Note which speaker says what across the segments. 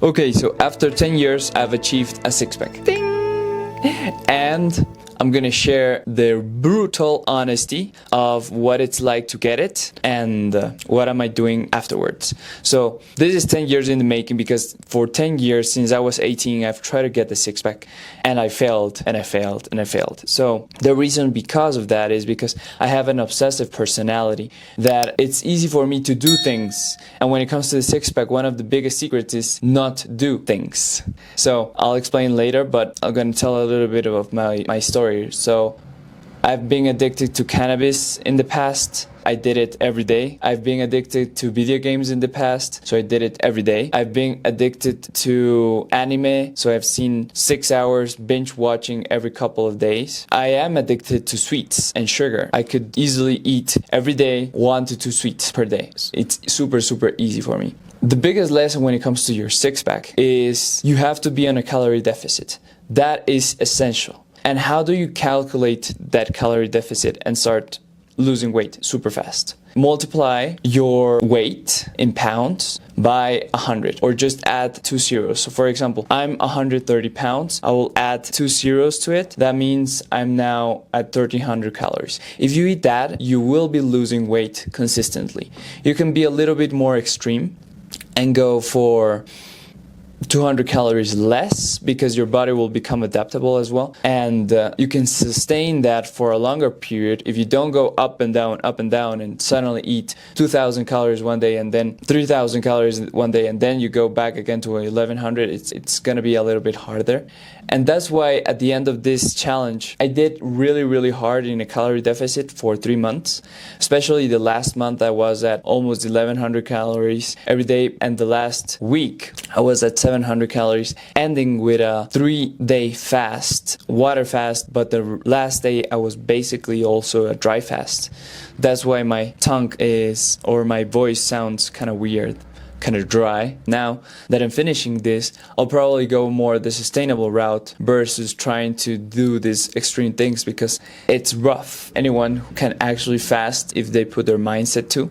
Speaker 1: Okay, so after 10 years, I've achieved a six-pack. Ding! And I'm gonna share the brutal honesty of what it's like to get it and what am I doing afterwards. So this is 10 years in the making, because for 10 years, since I was 18, I've tried to get the six-pack and I failed and I failed and I failed. So the reason because of that is because I have an obsessive personality that it's easy for me to do things. And when it comes to the six-pack, one of the biggest secrets is not do things. So I'll explain later, but I'm gonna tell a little bit of my story. So I've been addicted to cannabis in the past. I did it every day. I've been addicted to video games in the past, so I did it every day. I've been addicted to anime, so I've seen 6 hours binge watching every couple of days. I am addicted to sweets and sugar. I could easily eat every day 1 to 2 sweets per day. It's super, super easy for me. The biggest lesson when it comes to your six-pack is you have to be on a calorie deficit. That is essential. And how do you calculate that calorie deficit and start losing weight super fast? Multiply your weight in pounds by 100, or just add 2 zeros. So for example, I'm 130 pounds. I will add 2 zeros to it. That means I'm now at 1300 calories. If you eat that, you will be losing weight consistently. You can be a little bit more extreme and go for 200 calories less, because your body will become adaptable as well, and you can sustain that for a longer period if you don't go up and down and suddenly eat 2000 calories one day and then 3000 calories one day and then you go back again to 1100. It's gonna be a little bit harder. And that's why at the end of this challenge, I did really hard in a calorie deficit for 3 months. Especially the last month, I was at almost 1100 calories every day. And the last week, I was at 700 calories, ending with a 3-day fast, water fast. But the last day, I was basically also a dry fast. That's why my tongue is, or my voice sounds kind of weird, kind of dry. Now that I'm finishing this, I'll probably go more the sustainable route versus trying to do these extreme things, because it's rough. Anyone can actually fast if they put their mindset to,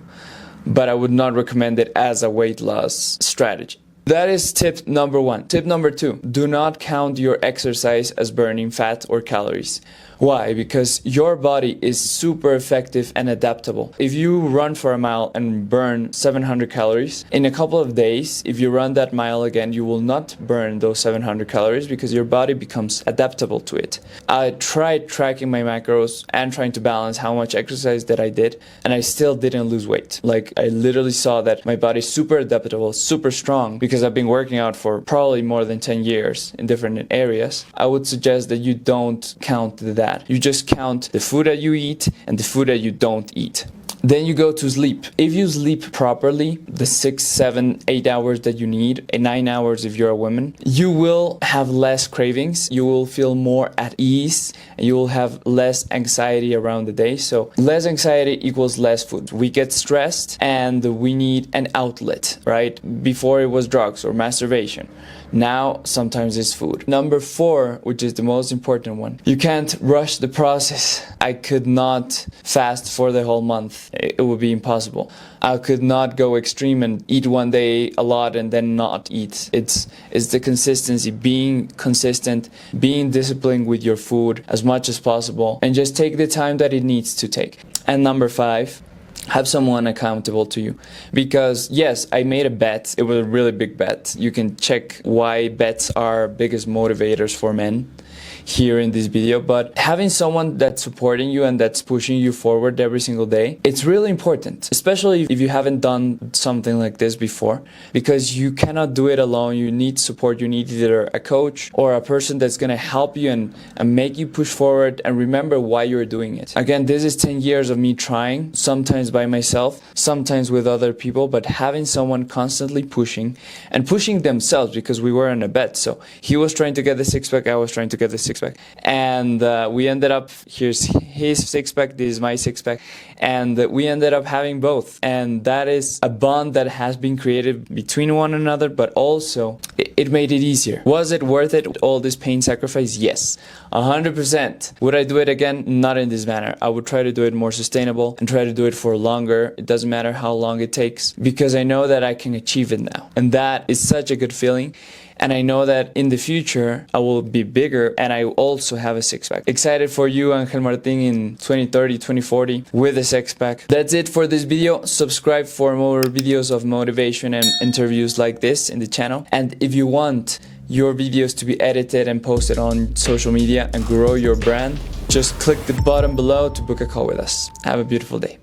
Speaker 1: but I would not recommend it as a weight loss strategy. That is tip number 1. Tip number 2, do not count your exercise as burning fat or calories. Why? Because your body is super effective and adaptable. If you run for a mile and burn 700 calories, in a couple of days, if you run that mile again, you will not burn those 700 calories because your body becomes adaptable to it. I tried tracking my macros and trying to balance how much exercise that I did, and I still didn't lose weight. Like, I literally saw that my body's super adaptable, super strong, because I've been working out for probably more than 10 years in different areas. I would suggest that you don't count that. You just count the food that you eat and the food that you don't eat. Then you go to sleep. If you sleep properly, the 6, 7, 8 hours that you need, and 9 hours if you're a woman, you will have less cravings, you will feel more at ease, and you will have less anxiety around the day. So less anxiety equals less food. We get stressed and we need an outlet, right? Before it was drugs or masturbation. Now, sometimes it's food. Number 4, which is the most important one, you can't rush the process. I could not fast for the whole month. It would be impossible. I could not go extreme and eat one day a lot and then not eat. It's the consistency, being consistent, being disciplined with your food as much as possible, and just take the time that it needs to take. And number 5, have someone accountable to you. Because yes, I made a bet. It was a really big bet. You can check why bets are biggest motivators for men here in this video, but having someone that's supporting you and that's pushing you forward every single day, it's really important, especially if you haven't done something like this before, because you cannot do it alone. You need support. You need either a coach or a person that's going to help you and make you push forward and remember why you're doing it. Again, this is 10 years of me trying, sometimes by myself, sometimes with other people, but having someone constantly pushing and pushing themselves, because we were on a bet. So he was trying to get the six-pack, I was trying to get the six-pack, and we ended up, here's his six-pack, this is my six-pack, and we ended up having both. And that is a bond that has been created between one another, but also it made it easier. Was it worth it, all this pain sacrifice? Yes, 100%. Would I do it again? Not in this manner. I would try to do it more sustainable and try to do it for longer. It doesn't matter how long it takes, because I know that I can achieve it now. And that is such a good feeling. And I know that in the future, I will be bigger and I also have a six-pack. Excited for you, Angel Martin, in 2030, 2040 with a six-pack. That's it for this video. Subscribe for more videos of motivation and interviews like this in the channel. And if you want your videos to be edited and posted on social media and grow your brand, just click the button below to book a call with us. Have a beautiful day.